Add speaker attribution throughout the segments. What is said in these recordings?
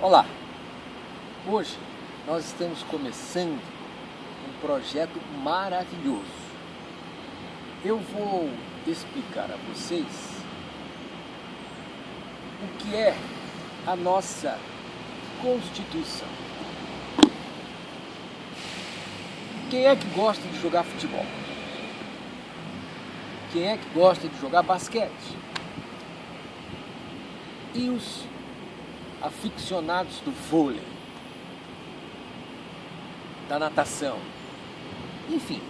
Speaker 1: Olá, hoje nós estamos começando um projeto maravilhoso. Eu vou explicar a vocês o que é a nossa Constituição. Quem é que gosta de jogar futebol? Quem é que gosta de jogar basquete? E os aficionados do vôlei, da natação, enfim,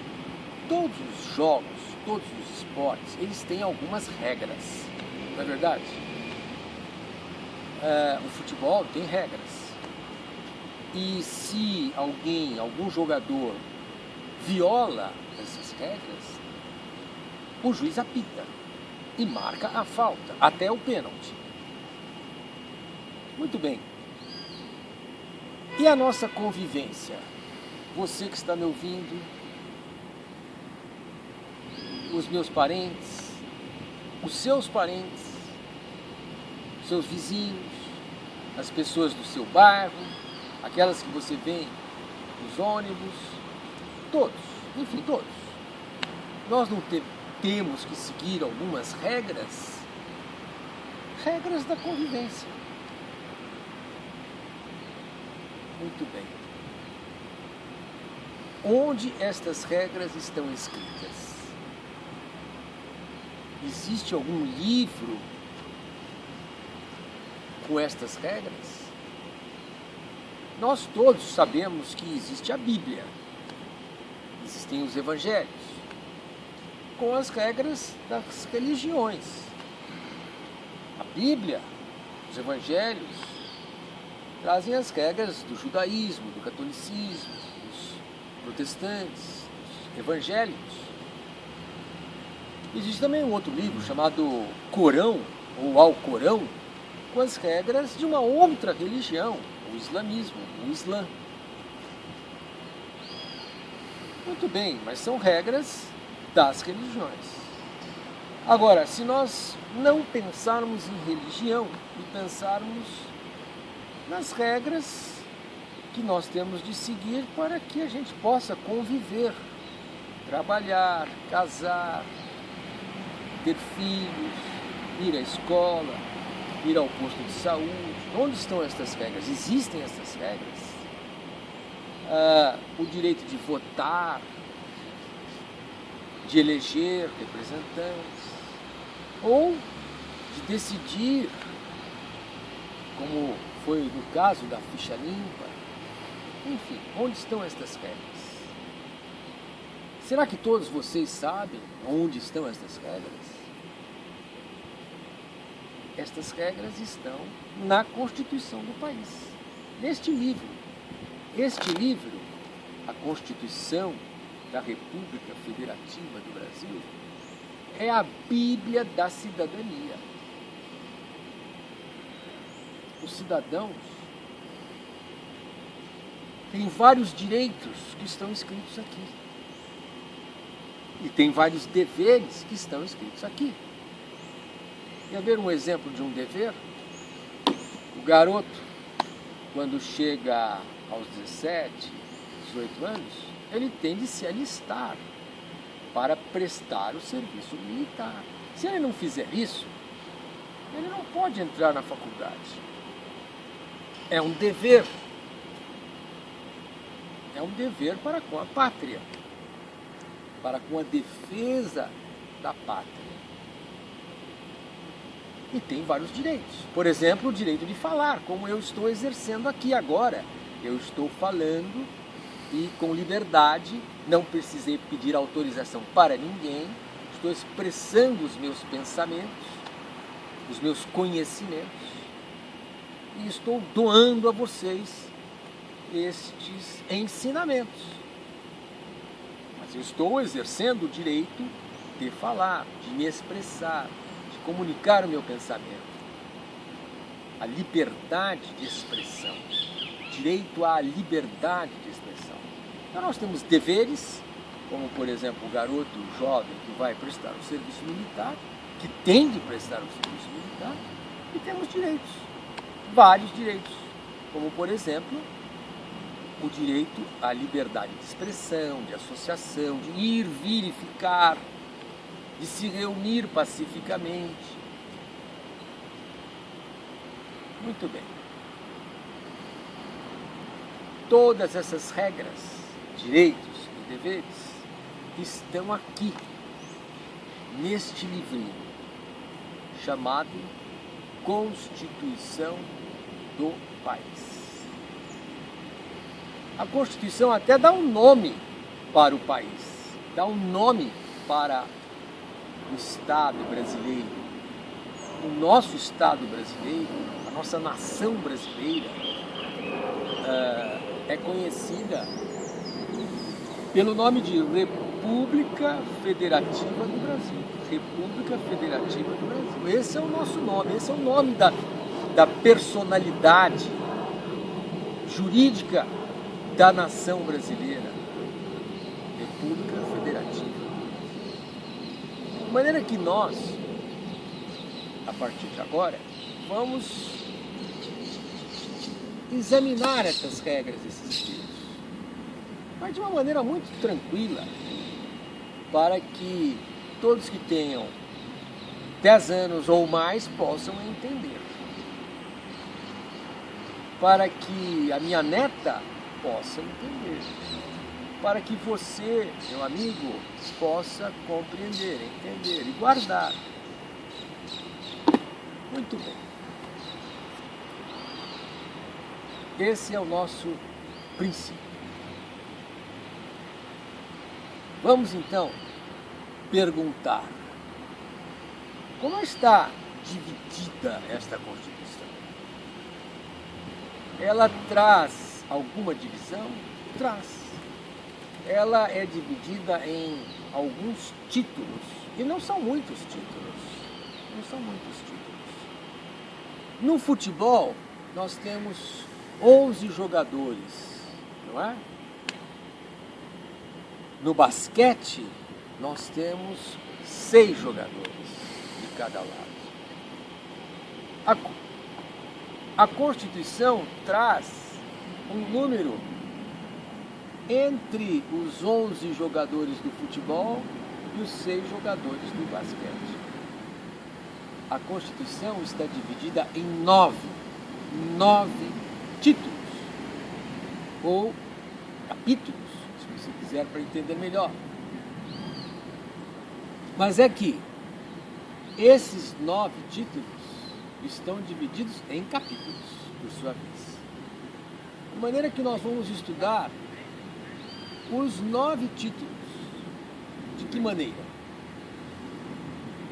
Speaker 1: todos os jogos, todos os esportes, eles têm algumas regras, não é verdade? O futebol tem regras, e se algum jogador viola essas regras, o juiz apita e marca a falta, até o pênalti. Muito bem. E a nossa convivência? Você que está me ouvindo, os meus parentes, os seus vizinhos, as pessoas do seu bairro, aquelas que você vê nos ônibus, todos, enfim, todos. Nós não temos que seguir algumas regras da convivência. Muito bem. Onde estas regras estão escritas? Existe algum livro com estas regras? Nós todos sabemos que existe a Bíblia, existem os Evangelhos, com as regras das religiões. A Bíblia, os Evangelhos, trazem as regras do judaísmo, do catolicismo, dos protestantes, dos evangélicos. Existe também um outro livro chamado Corão, ou Alcorão, com as regras de uma outra religião, o islamismo, o Islã. Muito bem, mas são regras das religiões. Agora, se nós não pensarmos em religião e pensarmos nas regras que nós temos de seguir para que a gente possa conviver, trabalhar, casar, ter filhos, ir à escola, ir ao posto de saúde. Onde estão estas regras? Existem estas regras? O direito de votar, de eleger representantes, ou de decidir, como foi no caso da ficha limpa. Enfim, onde estão estas regras? Será que todos vocês sabem onde estão estas regras? Estas regras estão na Constituição do país, neste livro. Este livro, a Constituição da República Federativa do Brasil, é a Bíblia da cidadania. Os cidadãos têm vários direitos que estão escritos aqui. E tem vários deveres que estão escritos aqui. Quer ver um exemplo de um dever? O garoto, quando chega aos 17, 18 anos, ele tem de se alistar para prestar o serviço militar. Se ele não fizer isso, ele não pode entrar na faculdade. É um dever. É um dever para com a pátria, para com a defesa da pátria. E tem vários direitos. Por exemplo, o direito de falar, como eu estou exercendo aqui agora. Eu estou falando e com liberdade, não precisei pedir autorização para ninguém, estou expressando os meus pensamentos, os meus conhecimentos, e estou doando a vocês estes ensinamentos. Mas eu estou exercendo o direito de falar, de me expressar, de comunicar o meu pensamento. A liberdade de expressão, direito à liberdade de expressão. Então nós temos deveres, como por exemplo o garoto jovem que vai prestar o serviço militar, que tem de prestar o serviço militar, e temos direitos, vários direitos. como, por exemplo, o direito à liberdade de expressão, de associação, de ir, vir e ficar, de se reunir pacificamente. Muito bem. Todas essas regras, direitos e deveres estão aqui, neste livrinho, chamado Constituição do País. A Constituição até dá um nome para o país, dá um nome para o Estado brasileiro. O nosso Estado brasileiro, a nossa nação brasileira, é conhecida pelo nome de República Federativa do Brasil. República Federativa do Brasil. Esse é o nosso nome, esse é o nome da personalidade jurídica da nação brasileira. República Federativa. De maneira que nós, a partir de agora, vamos examinar essas regras, esses direitos, mas de uma maneira muito tranquila, para que todos que tenham 10 anos ou mais possam entender. Para que a minha neta possa entender. Para que você, meu amigo, possa compreender, entender e guardar. Muito bem. Esse é o nosso princípio. Vamos então perguntar: como está dividida esta Constituição? Ela traz alguma divisão? Traz. Ela é dividida em alguns títulos, e não são muitos títulos. Não são muitos títulos. No futebol, nós temos 11 jogadores, não é? No basquete, nós temos 6 jogadores de cada lado. A Constituição traz um número entre os 11 jogadores do futebol e os 6 jogadores do basquete. A Constituição está dividida em 9 títulos, ou capítulos, se você quiser, para entender melhor. Mas é que esses 9 títulos estão divididos em capítulos, por sua vez. De maneira que nós vamos estudar os 9 títulos. De que maneira?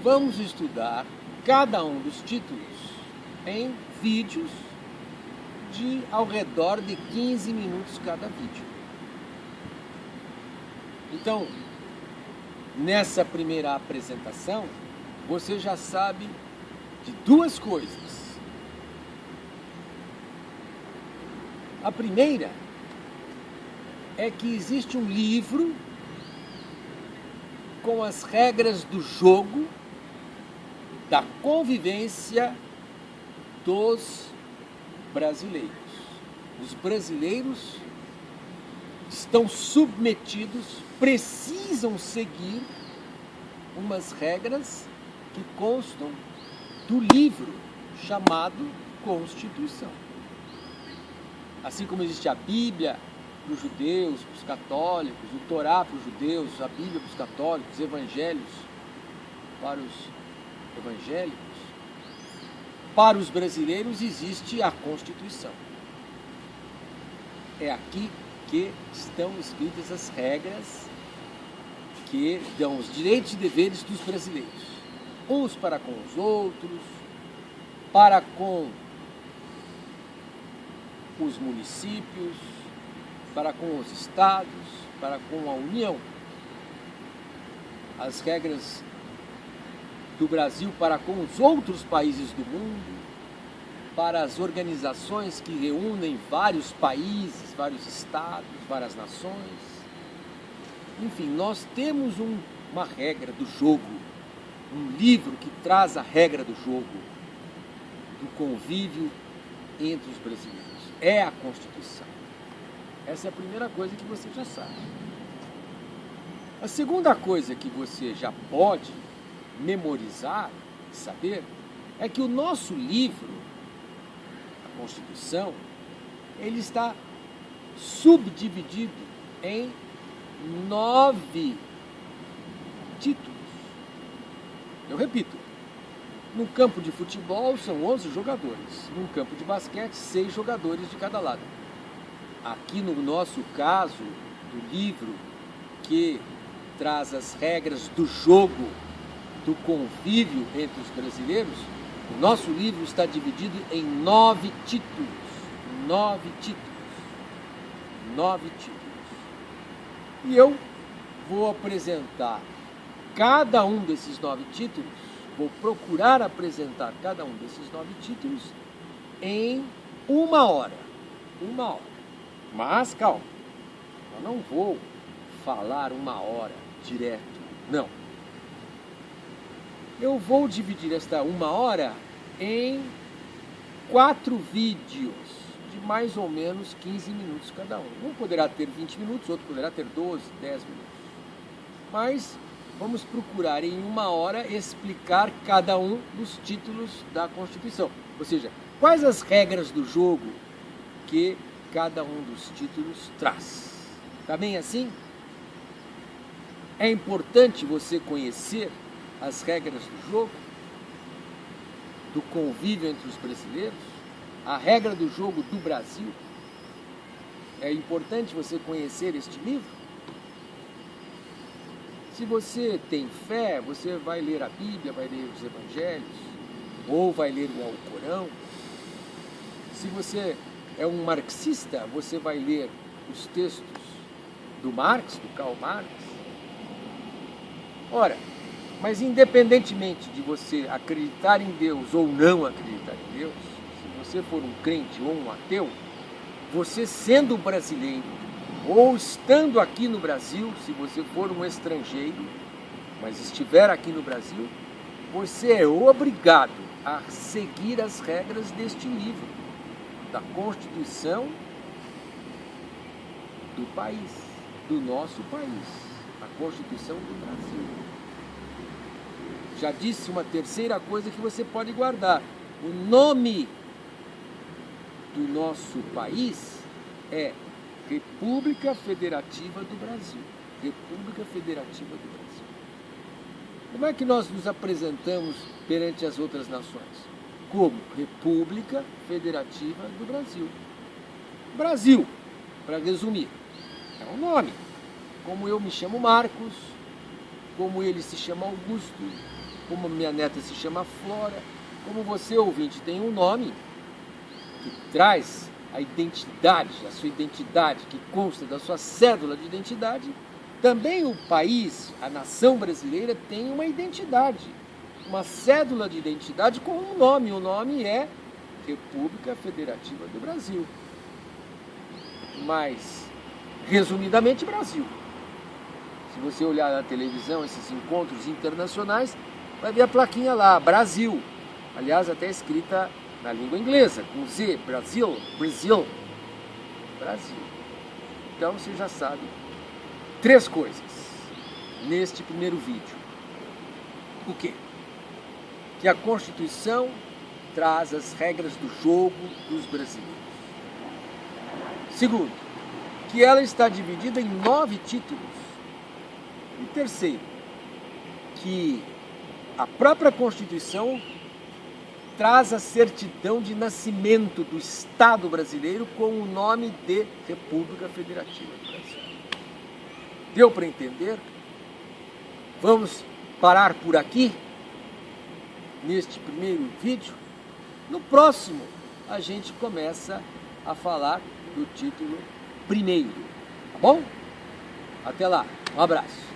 Speaker 1: Vamos estudar cada um dos títulos em vídeos de ao redor de 15 minutos cada vídeo. Então, nessa primeira apresentação, você já sabe de 2 coisas. A primeira é que existe um livro com as regras do jogo, da convivência dos brasileiros. Os brasileiros estão submetidos, precisam seguir umas regras que constam do livro chamado Constituição. Assim como existe a Bíblia para os judeus, para os católicos, o Torá para os judeus, a Bíblia para os católicos, os Evangelhos para os evangélicos, para os brasileiros existe a Constituição. É aqui que estão escritas as regras que dão os direitos e deveres dos brasileiros, uns para com os outros, para com os municípios, para com os estados, para com a União. As regras do Brasil para com os outros países do mundo, para as organizações que reúnem vários países, vários estados, várias nações. Enfim, nós temos uma regra do jogo, um livro que traz a regra do jogo, do convívio entre os brasileiros. É a Constituição. Essa é a primeira coisa que você já sabe. A segunda coisa que você já pode memorizar, saber, é que o nosso livro, a Constituição, ele está subdividido em 9 títulos. Eu repito, no campo de futebol são 11 jogadores, no campo de basquete 6 jogadores de cada lado. Aqui no nosso caso, do livro que traz as regras do jogo, do convívio entre os brasileiros, o nosso livro está dividido em 9 títulos. 9 títulos. 9 títulos. E eu vou apresentar cada um desses 9 títulos, vou procurar apresentar cada um desses 9 títulos em 1 hora. 1 hora. Mas calma, eu não vou falar 1 hora direto, não. Eu vou dividir esta 1 hora em 4 vídeos de mais ou menos 15 minutos cada um. Um poderá ter 20 minutos, outro poderá ter 12, 10 minutos. Mas vamos procurar em 1 hora explicar cada um dos títulos da Constituição. Ou seja, quais as regras do jogo que cada um dos títulos traz. Tá bem assim? É importante você conhecer as regras do jogo, do convívio entre os brasileiros, a regra do jogo do Brasil. É importante você conhecer este livro. Se você tem fé, você vai ler a Bíblia, vai ler os Evangelhos, ou vai ler o Alcorão. Se você é um marxista, você vai ler os textos do Marx, do Karl Marx. Ora, mas independentemente de você acreditar em Deus ou não acreditar em Deus, se você for um crente ou um ateu, você sendo brasileiro ou estando aqui no Brasil, se você for um estrangeiro, mas estiver aqui no Brasil, você é obrigado a seguir as regras deste livro, da Constituição do país, do nosso país, a Constituição do Brasil. Já disse uma terceira coisa que você pode guardar. O nome do nosso país é República Federativa do Brasil. República Federativa do Brasil. Como é que nós nos apresentamos perante as outras nações? Como República Federativa do Brasil. Brasil, para resumir, é um nome. Como eu me chamo Marcos, como ele se chama Augusto, como minha neta se chama Flora, como você, ouvinte, tem um nome que traz a identidade, a sua identidade, que consta da sua cédula de identidade, também o país, a nação brasileira, tem uma identidade, uma cédula de identidade com um nome. O nome é República Federativa do Brasil. Mas, resumidamente, Brasil. Se você olhar na televisão esses encontros internacionais, vai ver a plaquinha lá, Brasil. Aliás, até escrita na língua inglesa, com Z, Brasil, Brasil, Brasil. Então você já sabe 3 coisas neste primeiro vídeo. O quê? Que a Constituição traz as regras do jogo dos brasileiros. Segundo, que ela está dividida em 9 títulos. E terceiro, que a própria Constituição traz a certidão de nascimento do Estado brasileiro com o nome de República Federativa do Brasil. Deu para entender? Vamos parar por aqui, neste primeiro vídeo. No próximo, a gente começa a falar do título primeiro. Tá bom? Até lá. Um abraço.